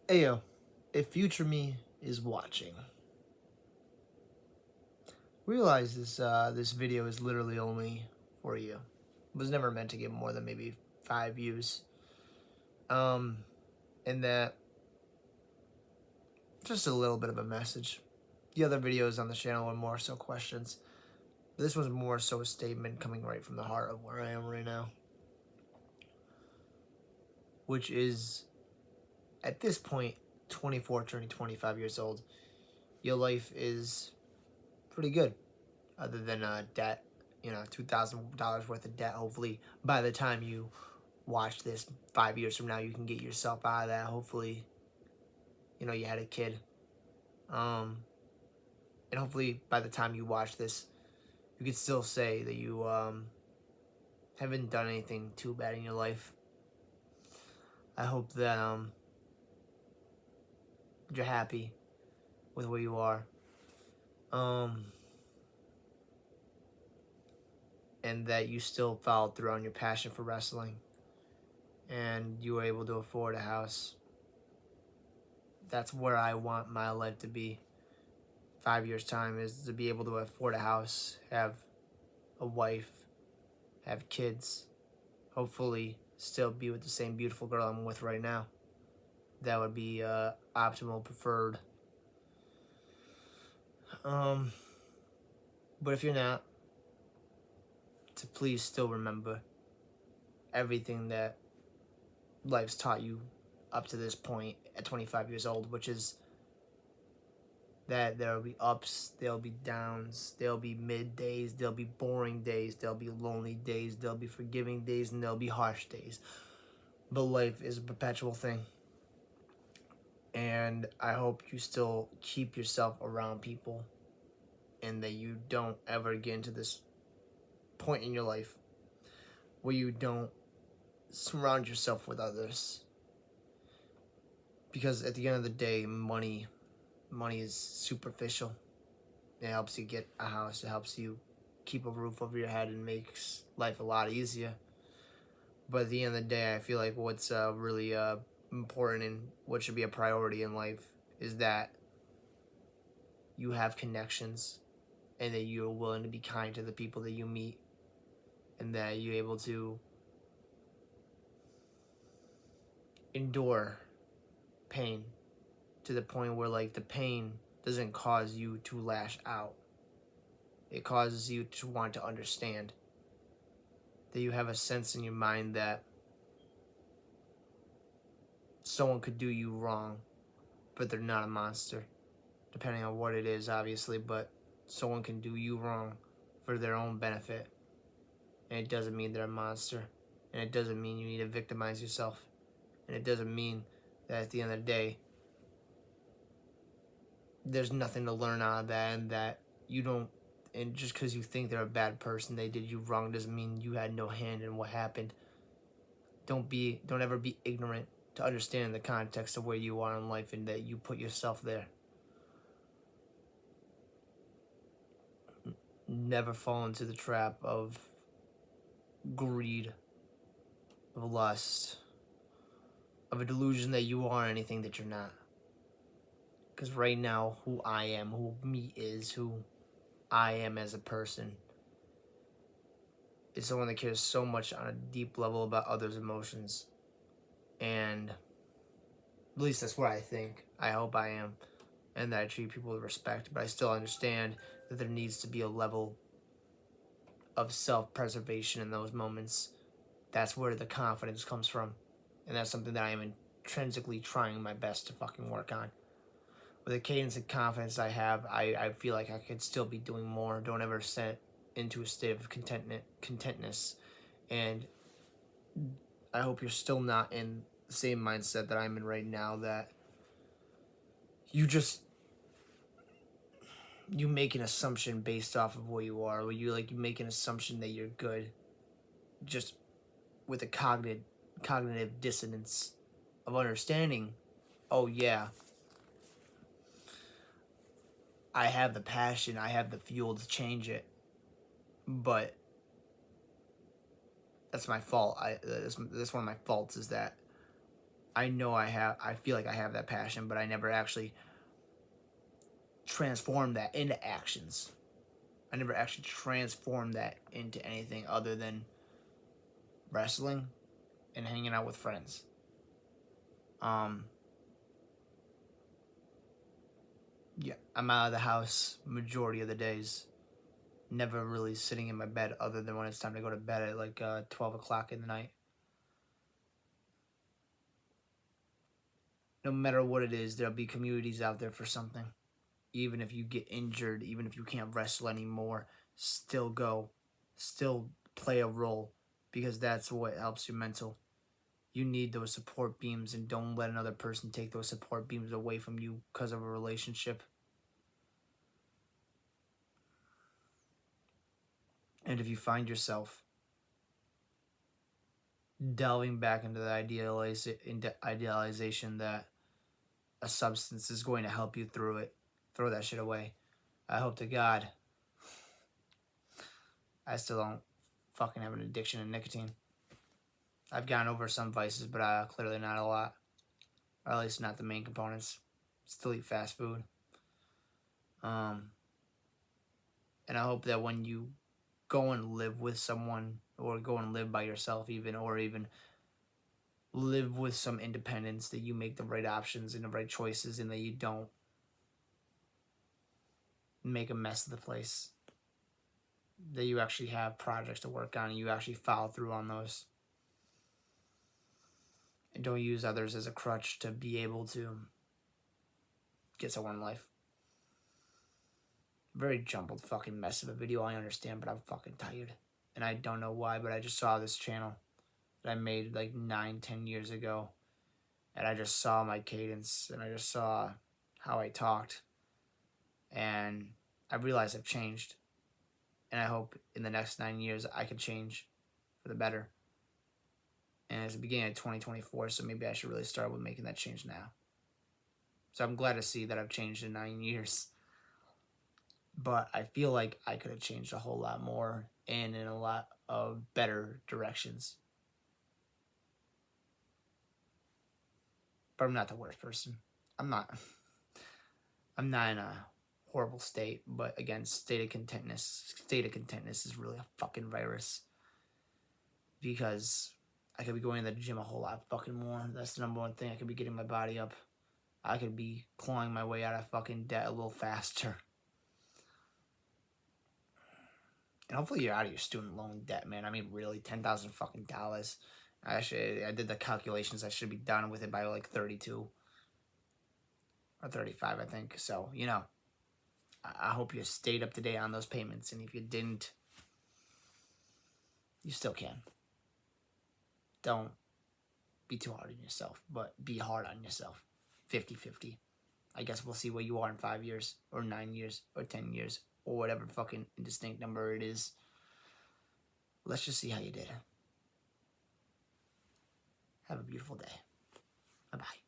Ayo, if future me is watching, realize this video is literally only for you. It was never meant to get more than maybe 5 views. Um, and that just a little bit of a message. The other videos on the channel were more so questions. This was more so a statement coming right from the heart of where I am right now, which is at this point, 24, turning 25 years old. Your life is pretty good, other than debt. $2,000 worth of debt. Hopefully, by the time you watch this 5 years from now, you can get yourself out of that. Hopefully, you had a kid. Um, and hopefully, by the time you watch this, you could still say that you haven't done anything too bad in your life. I hope that you're happy with where you are. Um, and that you still followed through on your passion for wrestling, and you were able to afford a house. That's where I want my life to be. 5 years time is to be able to afford a house, have a wife, have kids, hopefully still be with the same beautiful girl I'm with right now. That would be optimal, preferred. But if you're not, to please still remember everything that life's taught you up to this point at 25 years old, which is that there'll be ups, there'll be downs, there'll be mid days, there'll be boring days, there'll be lonely days, there'll be forgiving days, and there'll be harsh days. But life is a perpetual thing. And I hope you still keep yourself around people and that you don't ever get into this point in your life where you don't surround yourself with others. Because at the end of the day, money is superficial. It helps you get a house. It helps you keep a roof over your head and makes life a lot easier. But at the end of the day, I feel like what's really important and what should be a priority in life is that you have connections and that you're willing to be kind to the people that you meet and that you're able to endure pain to the point where like the pain doesn't cause you to lash out. It causes you to want to understand. That you have a sense in your mind that someone could do you wrong, but they're not a monster. Depending on what it is, obviously, but someone can do you wrong for their own benefit. And it doesn't mean they're a monster. And it doesn't mean you need to victimize yourself. And it doesn't mean that at the end of the day, there's nothing to learn out of that and that you don't, and just because you think they're a bad person, they did you wrong, doesn't mean you had no hand in what happened. Don't ever be ignorant to understand the context of where you are in life and that you put yourself there. Never fall into the trap of greed, of lust, of a delusion that you are anything that you're not. Because right now, who I am, who me is, who I am as a person, is someone that cares so much on a deep level about others' emotions. And at least that's what I think. I hope I am. And that I treat people with respect. But I still understand that there needs to be a level of self-preservation in those moments. That's where the confidence comes from. And that's something that I am intrinsically trying my best to fucking work on. With the cadence and confidence I have, I feel like I could still be doing more. Don't ever set into a state of contentness. And I hope you're still not in the same mindset that I'm in right now, that you make an assumption based off of what you are, or you make an assumption that you're good, just with a cognitive dissonance of understanding. Oh yeah, I have the passion, I have the fuel to change it, but that's my fault. That's one of my faults, is that I feel like I have that passion, but I never actually transformed that into actions. I never actually transformed that into anything other than wrestling and hanging out with friends. Yeah, I'm out of the house majority of the days. Never really sitting in my bed other than when it's time to go to bed at like 12 o'clock in the night. No matter what it is, there'll be communities out there for something. Even if you get injured, even if you can't wrestle anymore, still go. Still play a role, because that's what helps your mental. You need those support beams, and don't let another person take those support beams away from you because of a relationship. And if you find yourself delving back into the idealization that a substance is going to help you through it, throw that shit away. I hope to God I still don't fucking have an addiction to nicotine. I've gotten over some vices, but clearly not a lot. Or at least not the main components. Still eat fast food. And I hope that when you go and live with someone, or go and live by yourself even, or even live with some independence, that you make the right options and the right choices, and that you don't make a mess of the place. That you actually have projects to work on and you actually follow through on those. And don't use others as a crutch to be able to get someone in life. Very jumbled fucking mess of a video, I understand, but I'm fucking tired. And I don't know why, but I just saw this channel that I made like 9-10 years ago. And I just saw my cadence, and I just saw how I talked. And I realized I've changed. And I hope in the next 9 years I can change for the better. And it's the beginning of 2024, so maybe I should really start with making that change now. So I'm glad to see that I've changed in 9 years. But I feel like I could have changed a whole lot more and in a lot of better directions. But I'm not the worst person. I'm not in a horrible state, but again, state of contentness is really a fucking virus. Because I could be going to the gym a whole lot fucking more. That's the number one thing. I could be getting my body up. I could be clawing my way out of fucking debt a little faster. And hopefully you're out of your student loan debt, man. I mean, really, $10,000 fucking dollars. I did the calculations. I should be done with it by like 32 or 35, I think. So, you know, I hope you stayed up to date on those payments. And if you didn't, you still can. Don't be too hard on yourself, but be hard on yourself. 50-50. I guess we'll see where you are in 5 years or 9 years or 10 years or whatever fucking indistinct number it is. Let's just see how you did. Have a beautiful day. Bye-bye.